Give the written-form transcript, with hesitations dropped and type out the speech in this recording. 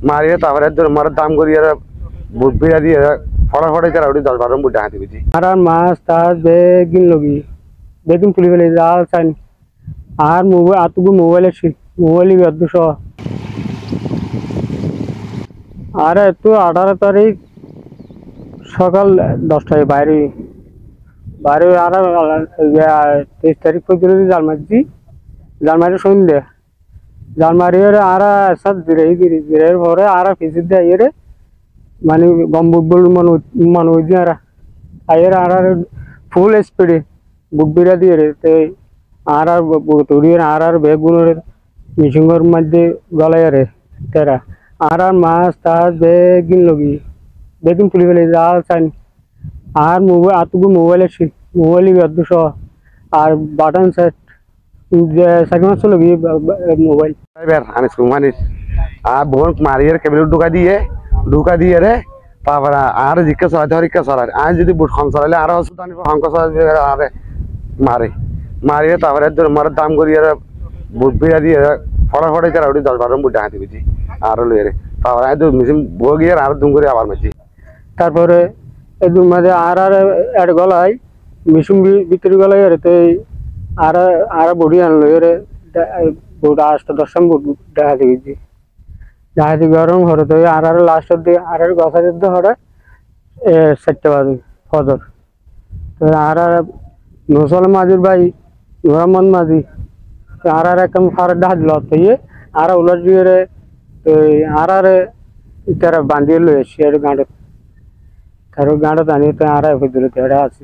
মারিয়ে তারপরে মার দাম করিয়ে বুট বিয়া দিয়ে ফটাফটে তারা ওটি 10-12 বুট ডাহাতি বুঝি আর মাছ তার বেগিন লগি বেগিন তুলি ফেলে জাল চাইনি আর মোবাইল আতুগু মোবাইল মোবাইলই অদৃশ আর একটু 18 তারিখ সকাল 10টায় বাইরে বাইরে আর 23 তারিখ পর্যন্ত জাল মারছি জাল মারি সন্ধ্যে জাল মারিয়ে আর সাত ধীরে পরে আর ফিসির দিয়ে মানে গম্বুট বল মনে হয়েছে আর ফুল স্পিডে বুক বিরা দিয়ে রে আর তৈরিয়ে আর বেগুনের মিশিংয়ের মধ্যে গলায় রে তেরা আর মাছ তার বেগিন লগি বেগিন তুলি ফেলে জাল চাইনি আর মোবাইল আতুগু মোবাইলই অদৃশ আর বাটন সেট সাইকেল মাছ লগি মোবাইল এবার আনিস কুমানিস আর বোন মারিয়ে কেবল ঢুকা দিয়ে রে তারপরে আর জিজ্ঞাসা চলাইতে হরিকা চলাই আর যদি বুট খন চলাইলে আর হচ্ছে হংক চলাই আরে মারিয়ে তারপরে মার দাম করিয়ে বুট বিয়া দিয়ে ফটাফটে তারা ওটি 10-12 বুট ডাহাতি বুঝি আর লইয়ে রে তারপরে মেশিন বগিয়ে আর দুম করে আবার মারছি তারপরে একদম মাঝে আর গলায় মিশুম ভিতরে গলায় রে তো আর বডি আনলো রে বুট 8-10 বুট ডাহাতি বুঝি ডাহাতি গরম হরে তো আর লাস্টের দিয়ে আর গছা দিতে হরে 7টা বাজে ফজর তো আর নসল মাঝির ভাই নুরামন মাঝি আর একদম ফার ডাহাত দিল তো আর উলট দিয়ে রে তো আর তারা বান্ধিয়ে লই আসছি আর গাঁড়ে তার গাঁড়ে দাঁড়িয়ে তো আর ভিতরে আছে